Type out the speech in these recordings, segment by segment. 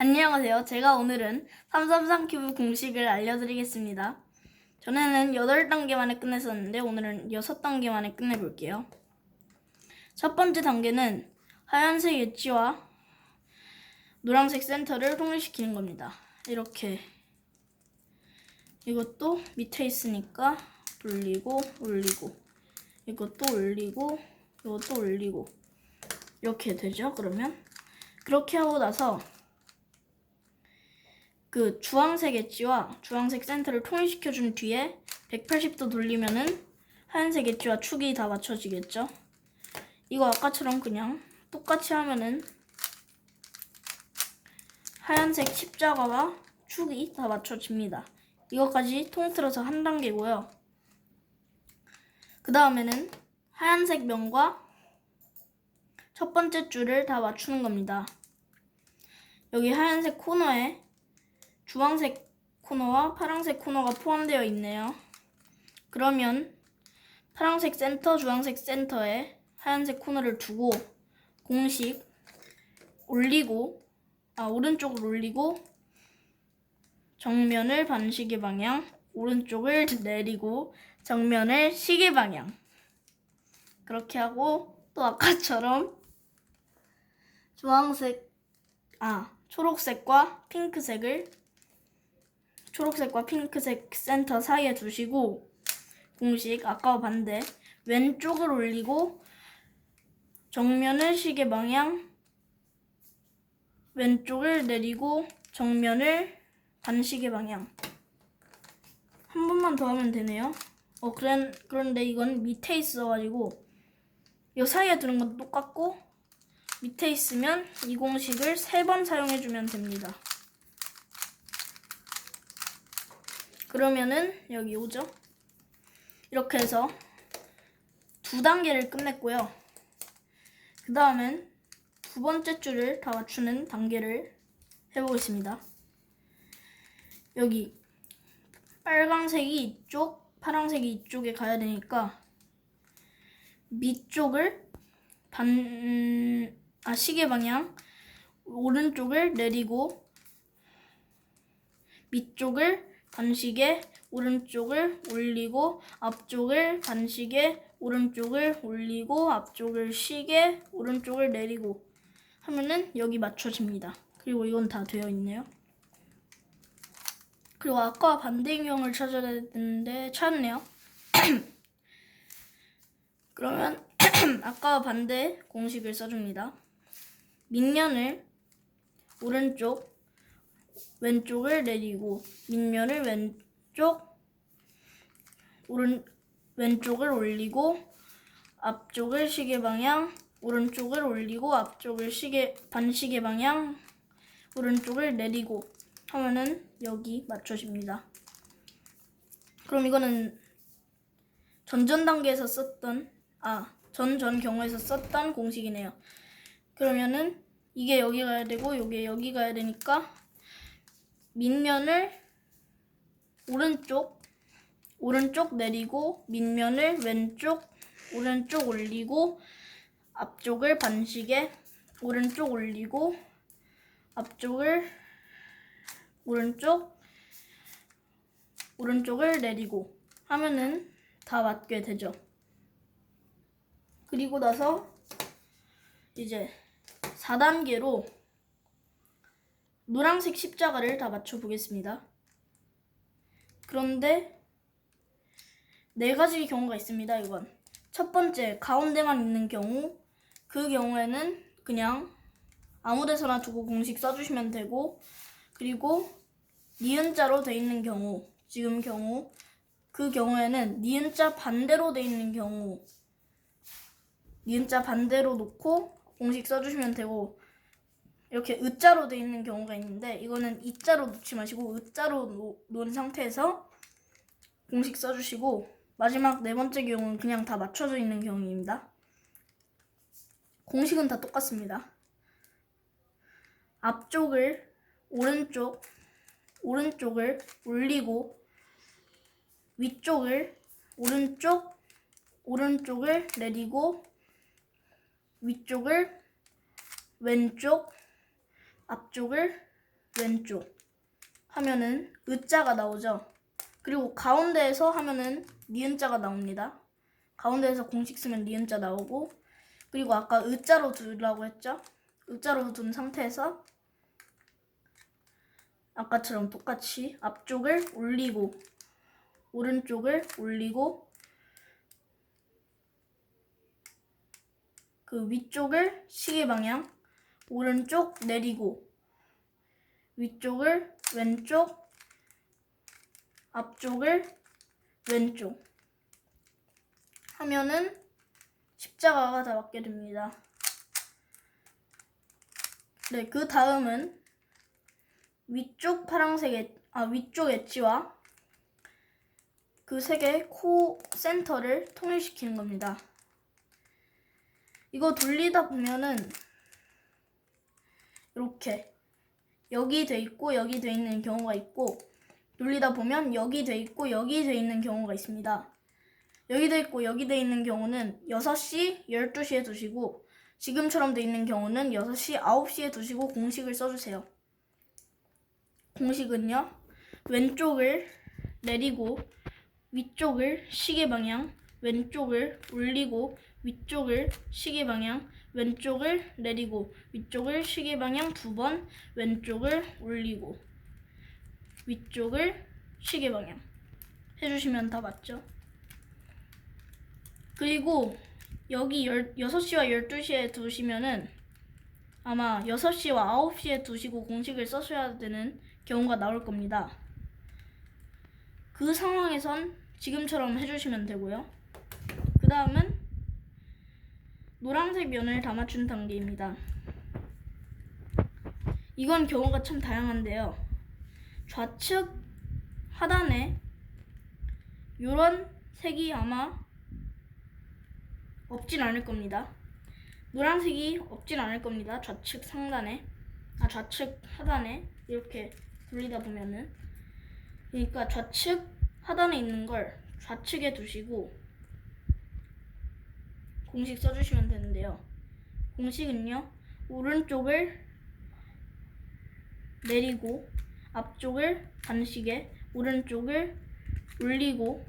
안녕하세요. 제가 오늘은 333큐브 공식을 알려드리겠습니다. 전에는 8단계 만에 끝냈었는데 오늘은 6단계 만에 끝내볼게요. 첫 번째 단계는 하얀색 엣지와 노란색 센터를 통일시키는 겁니다. 이렇게 이것도 밑에 있으니까 올리고 이것도 올리고 이것도 올리고 이렇게 되죠. 그러면 그렇게 하고 나서 그 주황색 엣지와 주황색 센터를 통일시켜준 뒤에 180도 돌리면은 하얀색 엣지와 축이 다 맞춰지겠죠. 이거 아까처럼 그냥 똑같이 하면은 하얀색 십자가와 축이 다 맞춰집니다. 이것까지 통틀어서 한 단계고요. 그 다음에는 하얀색 면과 첫 번째 줄을 다 맞추는 겁니다. 여기 하얀색 코너에 주황색 코너와 파란색 코너가 포함되어 있네요. 그러면 파란색 센터, 주황색 센터에 하얀색 코너를 두고 공식 올리고 오른쪽을 올리고 정면을 반시계 방향, 오른쪽을 내리고 정면을 시계 방향. 그렇게 하고 또 아까처럼 초록색과 핑크색 센터 사이에 두시고 공식 아까와 반대 왼쪽을 올리고 정면을 시계 방향, 왼쪽을 내리고 정면을 반시계 방향. 한 번만 더 하면 되네요. 그런데 이건 밑에 있어가지고 이 사이에 두는 건 똑같고 밑에 있으면 이 공식을 3번 사용해주면 됩니다. 그러면은 여기 오죠. 이렇게 해서 2단계를 끝냈고요. 그 다음엔 두 번째 줄을 다 맞추는 단계를 해보겠습니다. 여기 빨강색이 이쪽, 파란색이 이쪽에 가야 되니까 밑쪽을 시계 방향 오른쪽을 내리고 밑쪽을 반시계 오른쪽을 올리고 앞쪽을 반시계 오른쪽을 올리고 앞쪽을 시계 오른쪽을 내리고 하면은 여기 맞춰집니다. 그리고 이건 다 되어 있네요. 그리고 아까 반대경을 찾아야 되는데 찾았네요. 그러면 아까와 반대 공식을 써줍니다. 밑면을 오른쪽 왼쪽을 내리고 밑면을 왼쪽을 올리고 앞쪽을 시계 방향 오른쪽을 올리고 앞쪽을 반시계 방향 오른쪽을 내리고 하면은 여기 맞춰집니다. 그럼 이거는 전 경우에서 썼던 공식이네요. 그러면은 이게 여기 가야 되고 이게 여기 가야 되니까 밑면을 오른쪽 내리고 밑면을 오른쪽 올리고 앞쪽을 반시계 오른쪽 올리고 앞쪽을 오른쪽을 내리고 하면은 다 맞게 되죠. 그리고 나서 이제 4단계로 노란색 십자가를 다 맞춰 보겠습니다. 그런데 4가지 경우가 있습니다. 이건 첫 번째 가운데만 있는 경우, 그 경우에는 그냥 아무 데서나 두고 공식 써주시면 되고, 그리고 니은자로 돼 있는 경우, 그 경우에는 니은자 반대로 돼 있는 경우 니은자 반대로 놓고 공식 써주시면 되고, 이렇게 으자로 돼 있는 경우가 있는데 이거는 이자로 놓지 마시고 으자로 놓은 상태에서 공식 써주시고, 마지막 4번째 경우는 그냥 다 맞춰져 있는 경우입니다. 공식은 다 똑같습니다. 앞쪽을 오른쪽을 올리고 위쪽을 오른쪽을 내리고 위쪽을 왼쪽 앞쪽을 왼쪽 하면은 으자가 나오죠. 그리고 가운데에서 하면은 니은자가 나옵니다. 가운데에서 공식 쓰면 니은자 나오고, 그리고 아까 으자로 두라고 했죠. 으자로 둔 상태에서 아까처럼 똑같이 앞쪽을 올리고 오른쪽을 올리고 그 위쪽을 시계 방향, 오른쪽 내리고 위쪽을 왼쪽, 앞쪽을 왼쪽 하면은 십자가가 다 맞게 됩니다. 네, 그 다음은 위쪽 위쪽 엣지와 그 세 개의 코 센터를 통일시키는 겁니다. 이거 돌리다 보면은 이렇게 여기 돼 있고 여기 돼 있는 경우가 있고, 돌리다 보면 여기 돼 있고 여기 돼 있는 경우가 있습니다. 여기 돼 있고 여기 돼 있는 경우는 6시, 12시에 두시고, 지금처럼 돼 있는 경우는 6시, 9시에 두시고 공식을 써주세요. 공식은요, 왼쪽을 내리고 위쪽을 시계 방향, 왼쪽을 올리고 위쪽을 시계 방향, 왼쪽을 내리고 위쪽을 시계 방향 2번, 왼쪽을 올리고 위쪽을 시계 방향 해주시면 다 맞죠? 그리고 여기 6시와 12시에 두시면은 아마 6시와 9시에 두시고 공식을 써셔야 되는 경우가 나올 겁니다. 그 상황에선 지금처럼 해주시면 되고요. 그 다음은 노란색 면을 다 맞춘 단계입니다. 이건 경우가 참 다양한데요. 좌측 하단에 이런 색이 아마 없진 않을 겁니다. 노란색이 없진 않을 겁니다. 좌측 상단에, 좌측 하단에 이렇게 돌리다 보면은, 그러니까 좌측 하단에 있는 걸 좌측에 두시고 공식 써주시면 되는데요. 공식은요, 오른쪽을 내리고 앞쪽을 반시계, 오른쪽을 올리고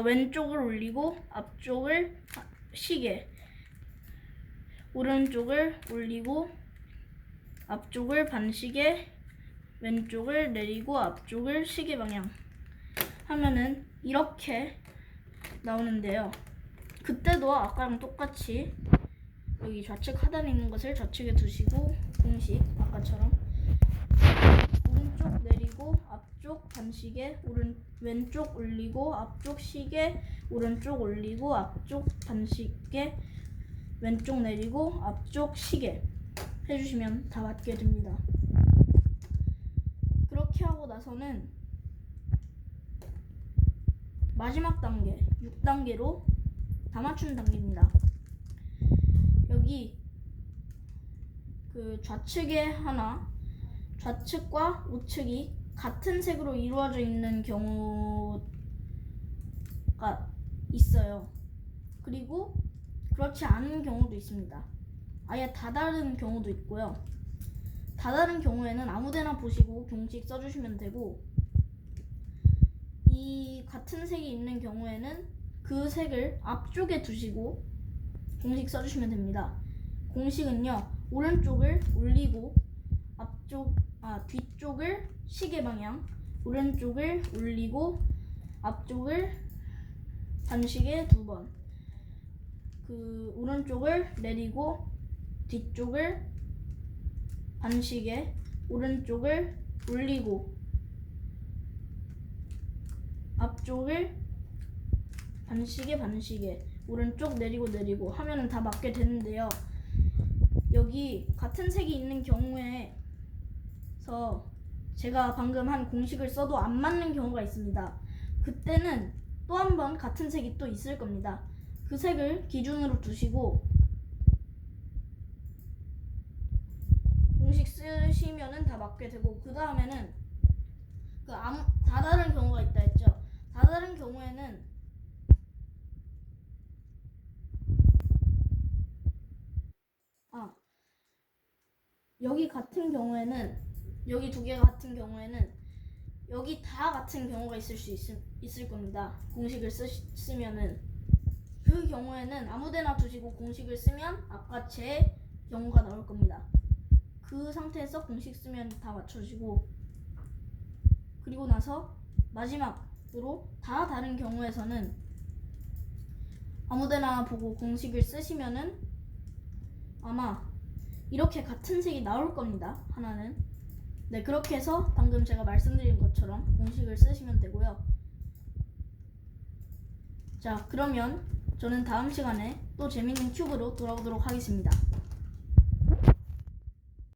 왼쪽을 올리고 앞쪽을 시계, 오른쪽을 올리고 앞쪽을 반시계, 왼쪽을 내리고 앞쪽을 시계 방향 하면은 이렇게 나오는데요. 그때도 아까랑 똑같이 여기 좌측 하단에 있는 것을 좌측에 두시고 공식 아까처럼 오른쪽 내리고 앞쪽 반시계, 왼쪽 올리고 앞쪽 시계, 오른쪽 올리고 앞쪽 반시계, 왼쪽 내리고 앞쪽 시계 해주시면 다 맞게 됩니다. 그렇게 하고 나서는 마지막 단계 6단계로 다 맞추는 단계입니다. 여기 그 좌측에 하나, 좌측과 우측이 같은 색으로 이루어져 있는 경우가 있어요. 그리고 그렇지 않은 경우도 있습니다. 아예 다 다른 경우도 있고요. 다 다른 경우에는 아무데나 보시고 공식 써주시면 되고, 이 같은 색이 있는 경우에는 그 색을 앞쪽에 두시고 공식 써주시면 됩니다. 공식은요, 오른쪽을 올리고 뒤쪽을 시계 방향, 오른쪽을 올리고 앞쪽을 반시계 2번, 그 오른쪽을 내리고 뒤쪽을 반시계, 오른쪽을 올리고 앞쪽을 반시계, 오른쪽 내리고 하면은 다 맞게 되는데요. 여기 같은 색이 있는 경우에서 제가 방금 한 공식을 써도 안 맞는 경우가 있습니다. 그때는 또 한 번 같은 색이 또 있을 겁니다. 그 색을 기준으로 두시고 공식 쓰시면은 다 맞게 되고, 그 다음에는 다 다른 경우가 있다 했죠. 다 다른 경우에는 여기 같은 경우에는 여기 두 개가 같은 경우에는 여기 다 같은 경우가 있을 겁니다. 공식을 쓰면은 그 경우에는 아무데나 두시고 공식을 쓰면 아까 제 경우가 나올 겁니다. 그 상태에서 공식 쓰면 다 맞춰지고, 그리고 나서 마지막으로 다 다른 경우에서는 아무데나 보고 공식을 쓰시면은 아마 이렇게 같은 색이 나올 겁니다. 하나는. 네, 그렇게 해서 방금 제가 말씀드린 것처럼 공식을 쓰시면 되고요. 자, 그러면 저는 다음 시간에 또 재밌는 큐브로 돌아오도록 하겠습니다.